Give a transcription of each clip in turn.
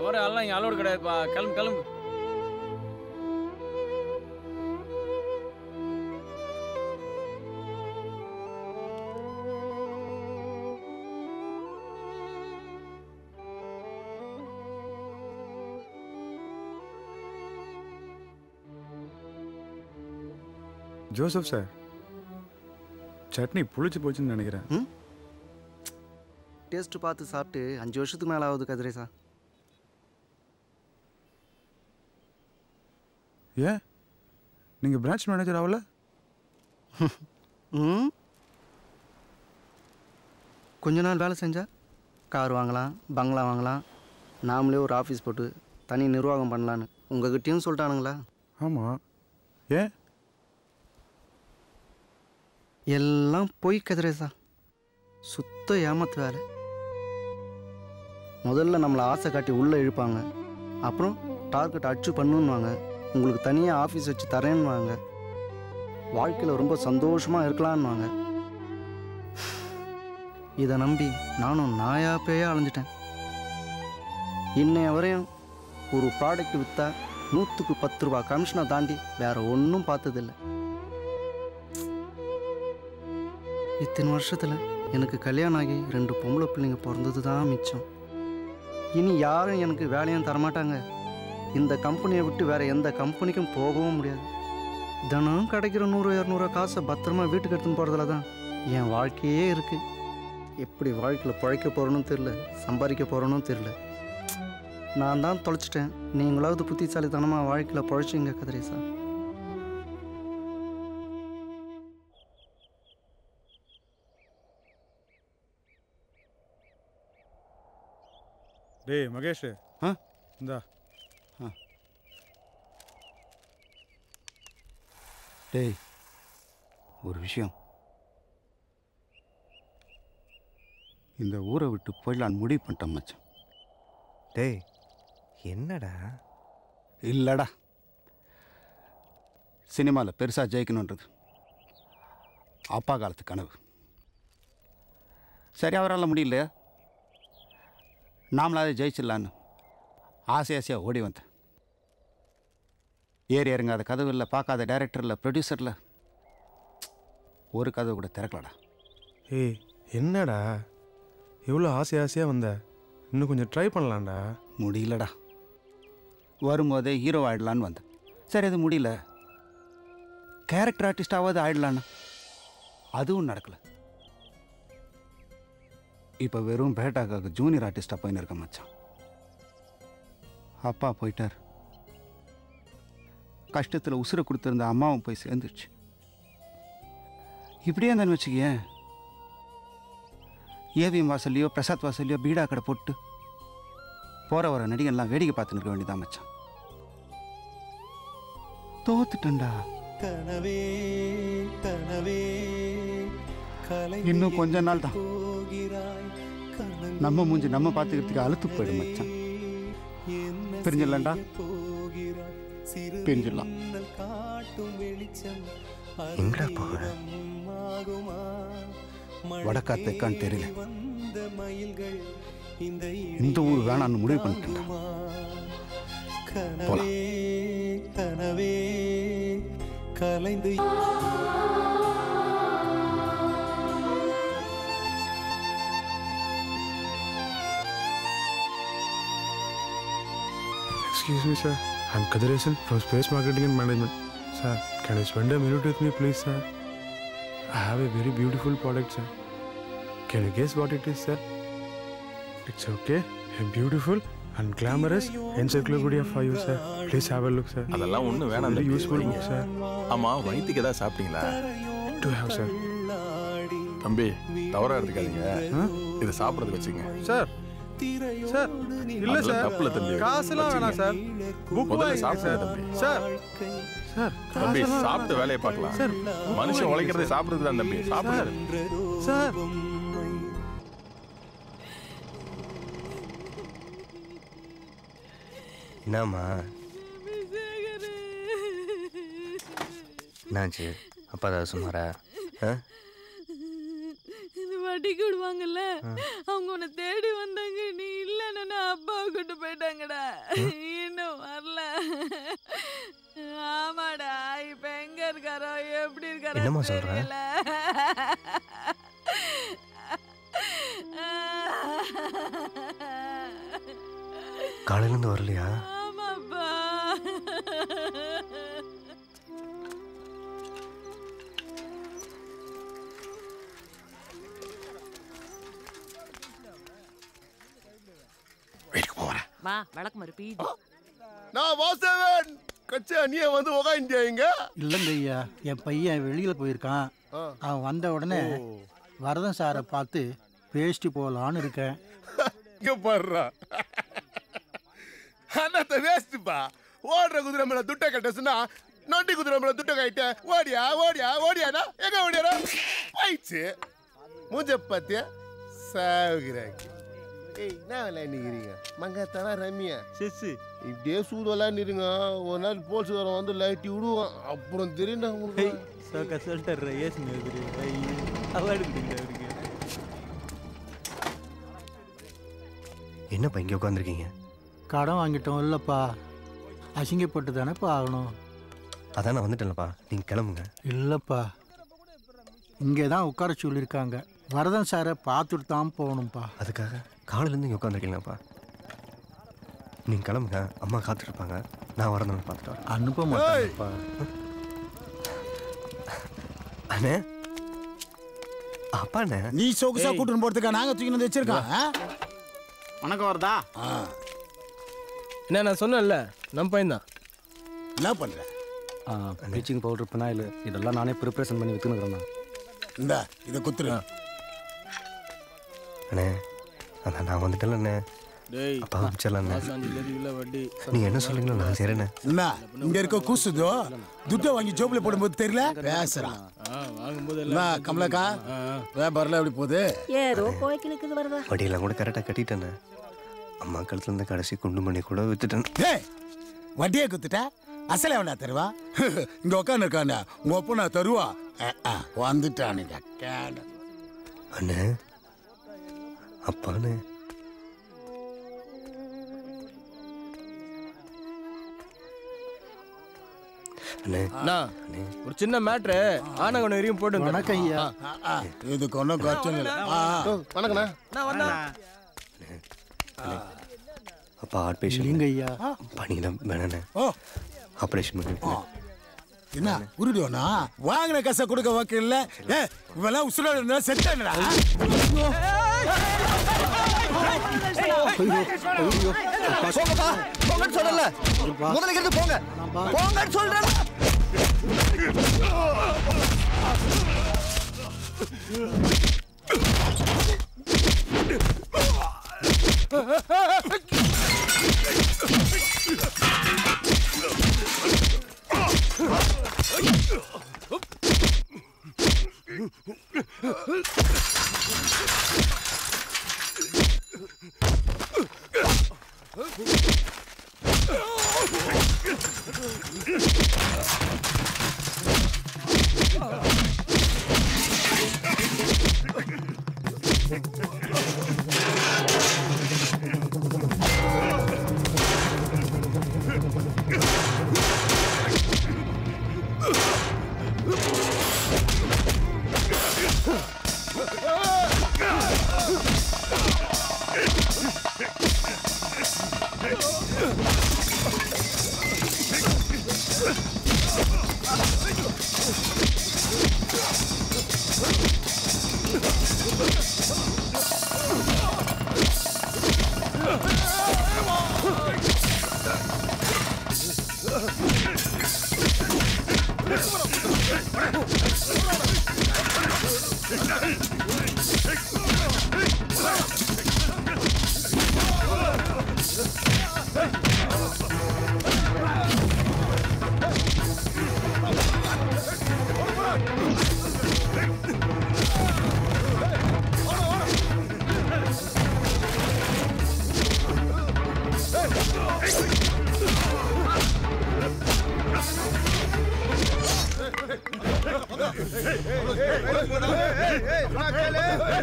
வர ஆள்லாம் இங்கே அலோடு கிடையாதுப்பா. கிளம்பு கிளம்பு. ஜோசப் சார், சட்னி புளிச்சு போச்சுன்னு நினைக்கிறேன். டேஸ்ட் பார்த்து சாப்பிட்டு 5 வருஷத்துக்கு மேலே ஆகுது கதிரே சார். ஏன் நீங்கள் பிரான்ச் மேனேஜர் ஆகல? கொஞ்ச நாள் வேலை செஞ்சால் கார் வாங்கலாம், பங்களா வாங்கலாம், நாமளே ஒரு ஆஃபீஸ் போட்டு தனி நிர்வாகம் பண்ணலான்னு உங்ககிட்டயும் சொல்லிட்டானுங்களா? ஆமாம். ஏன்? எல்லாம் போய் கதிரே சார், சுத்த ஏமாத்து வேலை. முதல்ல நம்மளை ஆசை காட்டி உள்ளே இழுப்பாங்க, அப்புறம் டார்கெட் அச்சீவ் பண்ணுவாங்க, உங்களுக்கு தனியாக ஆஃபீஸ் வச்சு தரேன்னுவாங்க, வாழ்க்கையில் ரொம்ப சந்தோஷமாக இருக்கலான்னுவாங்க. இதை நம்பி நானும் நாயா பேயா அலைஞ்சிட்டேன். இன்னைய வரையும் ஒரு ப்ராடக்ட் விற்றா 100க்கு 10 ரூபா கமிஷனை தாண்டி வேறு ஒன்றும் பார்த்ததில்லை. இத்தனை வருஷத்தில் எனக்கு கல்யாணம் ஆகி 2 பொம்பளை பிள்ளைங்க பிறந்தது தான் மிச்சம். இனி யாரும் எனக்கு வேலையும் தரமாட்டாங்க. இந்த கம்பெனியை விட்டு வேறு எந்த கம்பெனிக்கும் போகவும் முடியாது. தினம் கிடைக்கிற 100-200 காசை பத்திரமா வீட்டுக்கு எடுத்துன்னு போகிறதுல தான் என் வாழ்க்கையே இருக்குது. எப்படி வாழ்க்கையில் பழைக்க போகிறோன்னு தெரில, சம்பாதிக்க போகிறோன்னு தெரில. நான் தான் தொலைச்சிட்டேன். நீங்களாவது புத்திசாலித்தனமாக வாழ்க்கையில் பழைச்சிங்க கதிரே சார். டேய் மகேஷ், இந்தா. டேய் ஒரு விஷயம், இந்த ஊரை விட்டு போயிடலான்னு முடிவு பண்ணிட்டேன் மச்சான். டேய் என்னடா? இல்லைடா, சினிமாவில் பெருசாக ஜெயிக்கணுன்றது அப்பா காலத்து கனவு. சரி, அவரால் முடியல, நாமளாவது ஜெயிச்சிடலான்னு ஆசையாக ஓடி வந்தேன். ஏறி இறங்காத கதவு இல்லை, பார்க்காத டைரக்டர் இல்லை, ப்ரொடியூசர் இல்லை, ஒரு கதவு கூட திறக்கலடா. ஏய் என்னடா எவ்வளோ ஆசையாக வந்த? இன்னும் கொஞ்சம் ட்ரை பண்ணலாம்டா. முடியலடா. வரும்போதே ஹீரோ ஆகிடலான்னு வந்தேன். சரி, அது முடியல. கேரக்டர் ஆர்டிஸ்டாவது ஆகிடலான்னு, அதுவும் நடக்கலை. இப்போ வெறும் பேட்டாக்காக ஜூனியர் ஆர்டிஸ்டாக போயின்னு இருக்க மச்சான். அப்பா போயிட்டார். கஷ்டத்தில் உசுரை கொடுத்துருந்த அம்மாவும் போய் சேர்ந்துருச்சு. இப்படியே இருந்தான்னு வச்சுக்கேன், ஏவிஎம் வாசல்லையோ பிரசாத் வாசல்லையோ பீடா கடை போட்டு போகிற வர நடிகன்லாம் வேடிக்கை பார்த்துன்னு இருக்க வேண்டியதான் மச்சான். தோத்துட்டேன்டா. இன்னும் கொஞ்ச நாள் தான், நம்ம மூஞ்சி நம்ம பார்த்துக்கிறதுக்கு அழுத்து போயிடும் மச்சான். பிரிஞ்சிடலாம்டா, பிரிஞ்சிடலாம். எங்கடா போகிற? வடக்கா தெற்கான்னு தெரியல, இந்த ஊர் வேணான்னு முடிவு பண்ணிட்டேன். கனவே கலைந்து Excuse me, sir. I'm Kadiresan from Space Marketing and Management. Sir, can you spend a minute with me, please, sir? I have a very beautiful product, sir. Can you guess what it is, sir? It's okay. A beautiful and glamorous encyclopedia for you, sir. Please have a look, sir. அதெல்லாம் ஒன்றும் வேணாம். Very useful book, sir. ஆமாம், வயிற்றுக்கு ஏதாவது சாப்பிட்டீங்களா? Do have, sir. தம்பி, தவறா எடுத்துக்காதீங்க. இதை சாப்பிட்றதுக்கு வச்சுங்க. சார் சார் இல்லை சார், தப்புல தம்பி, காசுலாம் வேணாம் சார். புக் முதல்ல சாப்பிடுங்க தம்பி. சார் சார் தம்பி, சாப்பிட்டு வேலையை பார்க்கலாம். சார், மனுஷன் உழைக்கிறதை சாப்பிடுறது தான் தம்பி. சாப்பிடுங்க சார். என்னம்மா என்னாச்சு? அப்பா ஏதாவது சொன்னாரா? வட்டிக்கு விடுவாங்கல்ல, அவங்க உன்னை தேடி வந்தாங்க. நீ இல்லைன்னா அப்பாவை கூட்டு போயிட்டாங்கடா. இன்னும் வரல. ஆமாடா, இப்ப எங்க இருக்காரோ எப்படி இருக்காரோ தெரியல. காலையில இருந்து வரலையா? ஆமாப்பா. வா, விளக்கு மாதிரி பீது. நான் வாசவன் கச்சா, நீ வந்து உக்காண்டியா இங்க? இல்லைங்க ஐயா, என் பையன் வெளியில போயிருக்கான். அவன் வந்த உடனே வரதன் சாரை பார்த்து பேசிட்டு போகலான்னு இருக்கேன். இங்க பாடுறா, அண்ணாத்த வேஸ்ட்டுப்பா. ஓடுற குதிரை மேல துட்டை கட்ட சொன்னா நொண்டி குதிரை மேல துட்டை கட்ட ஓடியா ஓடியா ஓடியானா எங்க ஓடியாரா போயிடுச்சு. மூஞ்ச பத்தியா சாகுறாங்க. ஏய், என்ன விளையாண்டுக்கிறீங்க? மங்கத்தானா ரம்யா செஸ் இப்படியே சூடு விளையாண்டுருங்க. ஒரு நாள் போலீஸ்காரன் வந்து லைட்டி விடுவான், அப்புறம் தெரியுண்டா உங்களுக்கு. என்னப்பா இங்கே உட்காந்துருக்கீங்க? கடன் வாங்கிட்டோம் இல்லைப்பா, அசிங்கப்பட்டு தானேப்பா ஆகணும். அதான் நான் வந்துட்டேன்லப்பா, நீங்கள் கிளம்புங்க. இல்லைப்பா, இங்கே தான் உட்கார சொல்லியிருக்காங்க. வரதன் சாரை பார்த்துட்டு தான் போகணும்ப்பா. அதுக்காக காலையிலேருந்து இங்கே உட்காந்துருக்கீங்களாப்பா? நீங்கள் கிளம்புங்க, அம்மா காத்துட்ருப்பாங்க. நான் வரணும் பார்த்துட்டு வரேன். அனுப்ப மாட்டேன்ப்பா. அண்ணே, அப்பா அண்ணே, நீ சொகுசா கூட்டின்னு போறதுக்கா நாங்க தூக்கி வந்து வச்சிருக்கோம். வணக்கம் வரதா. என்ன நான் சொன்னேன்ல, நம்ம பையன் தான். என்ன பண்ற? ப்ளீச்சிங் பவுடர், பினாயில் இதெல்லாம் நானே ப்ரிப்பரேஷன் பண்ணி விற்றுனுக்குறேண்ணா. இந்த இதை குத்துரு. அண்ணே, அதான் நான் வந்துட்டேன்ல அண்ணே. அப்பா வச்சிடலாண்ணே. நீ என்ன சொல்றீங்களோ நான் செய்றேண்ணே. என்ன இங்க இருக்க கூசுதோ துட்டை வாங்கி ஜோப்ல போடும்போது தெரியல பேசுறான். கமலக்கா வியாபாரம் எப்படி போகுது? ஏதோ போய்க்கு நிக்குது வரதா. வட்டியெல்லாம் கூட கரெக்டாக கட்டிட்டேண்ணே. அம்மா கழுத்துல இருந்து கடைசி குண்டு மணி கூட வித்துட்டேன். வட்டியே குத்துட்ட, அசல எவனா தருவா? இங்க உட்காந்து இருக்கானே உங்க ஒப்ப நான் தருவா. வந்துட்டானுங்க அண்ணே. அப்பாண்ணே, ஒரு சின்ன மேட்ரு ஆனகணம் எரியும் போட்டு. வணக்கம் ஐயா. இதுக்கு ஒன்றும் கஷ்டம் இல்லை. வணக்கண்ணா. அப்பா ஹார்ட் பேஷண்ட். எங்க ஐயா பண்ணிக்கலாம் வேணாண்ணே. ஆப்ரேஷன் பண்ணி என்ன உருடுவோனா? வாங்கின காசை கொடுக்க வாக்கு இல்லை. இவெல்லாம் உசுரோட இருந்தா செட்டானடா. போங்கப்பா, போங்கன்னு சொல்லல. முதல்ல இருந்து போங்க, போங்கன்னு சொல்றேன்.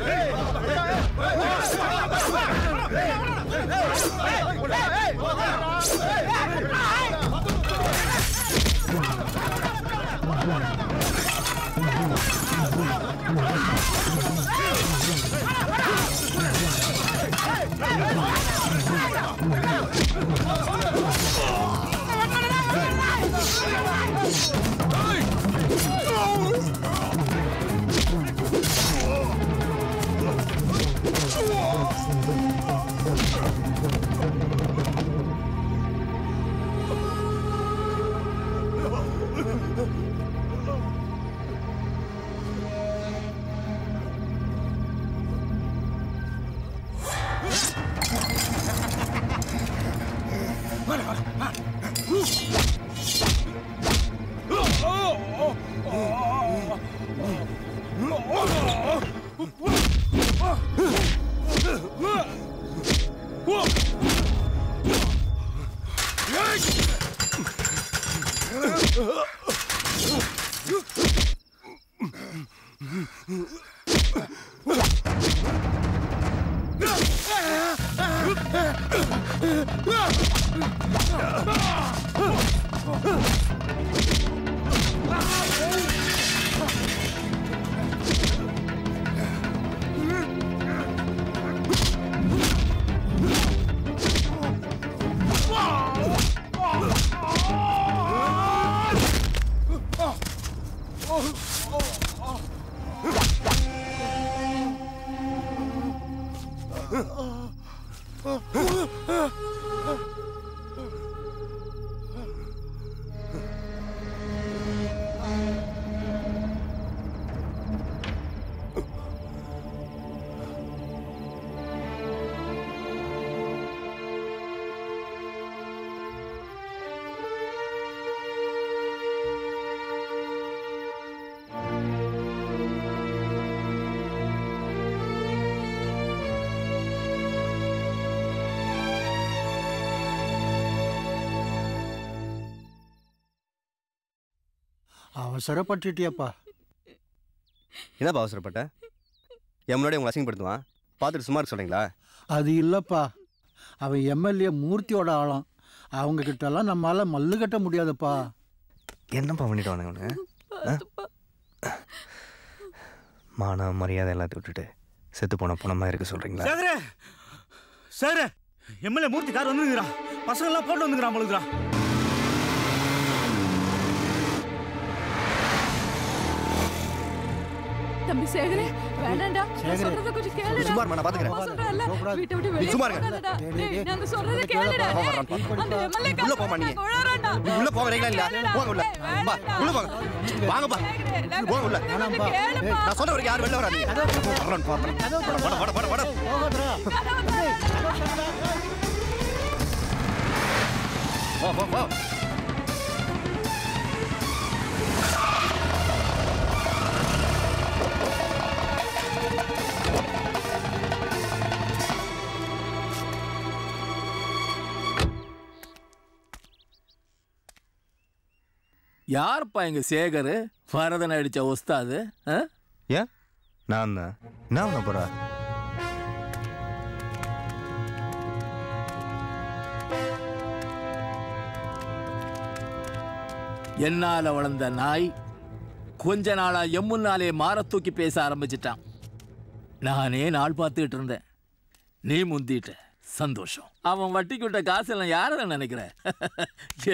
Hey! அவசரப்பட்டுட்டியப்பா. என்னப்பா அவசரப்பட்ட? என் முன்னாடி உங்களை அசிங்கப்படுத்துவான், பார்த்துட்டு சும்மா இருக்க சொல்றீங்களா? அது இல்லைப்பா, அவன் எம்எல்ஏ மூர்த்தியோட ஆளாம். அவங்க கிட்டலாம் நம்மளால மல்லு கட்ட முடியாதுப்பா. என்னப்பா பண்ணிட்டு வாங்க அவனு? மான மரியாதை எல்லாத்தையும் விட்டுட்டு செத்து போன பணமாக இருக்க சொல்றீங்களா? சார் எம்எல்ஏ மூர்த்தி கார் வந்துருங்கிறான், பசங்கள்லாம் போட்டு வந்துக்கிறான் போலுங்கிறான். தம்பி சேகரே, வேண்டாம்டா. நான் சொல்றத கொஞ்சம் கேளுடா. சும்மா இருமா, நான் பாத்துக்கறேன். வீட்டை விட்டு வெளிய போகாதடா. டேய், நாங்க சொல்றத கேளுடா. அந்த எம்எல்ஏ உள்ள போமா நீ. உள்ள போக வரீங்களா இல்ல? போங்க உள்ள. வா, உள்ள போங்க. வாங்கப்பா. போங்க உள்ள. நான் சொல்ற வரைக்கும் யாரும் வெளிய வராதீங்க. வரணும் பாப்பா. வட. போகடா. வா. யாருப்பா எங்க சேகர்? வரதன் அடிச்ச ஒஸ்தாது? ஏன் நான் தான் நான் பண்ண போறா? என்னால வளர்ந்த நாய் கொஞ்ச நாளா எம்முன்னாலே மாற தூக்கி பேச ஆரம்பிச்சிட்டான். நானே நாள் பார்த்துக்கிட்டு இருந்தேன், நீ முந்திட்ட. சந்தோஷம். அவன் வட்டிக்கு விட்ட காசு எல்லாம் யாரதான் நினைக்கிற?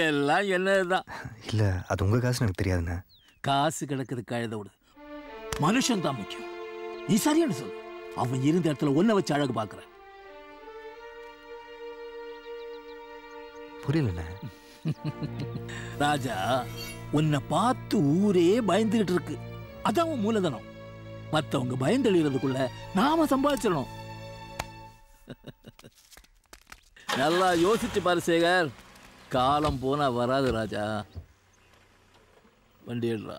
எல்லாம் என்னதுதான். இல்ல, அது உங்க காசு எனக்கு தெரியாதுண்ணே. காசு கிடக்குது கழுத விடு, மனுஷன் தான் முக்கியம். நீ சரியான சொல்லு. அவன் இருந்த இடத்துல ஒன்ன வச்சு அழகு பாக்குற. புரியல ராஜா, உன்னை பார்த்து ஊரே பயந்துகிட்டு இருக்கு. அதான் மூலதனம். மத்தவங்க பயந்தெழுறதுக்குள்ள நாம சம்பாதிச்சிடணும். நல்லா யோசிச்சு பாரு சேகர், காலம் போனா வராது ராஜா. வண்டி எடுறா.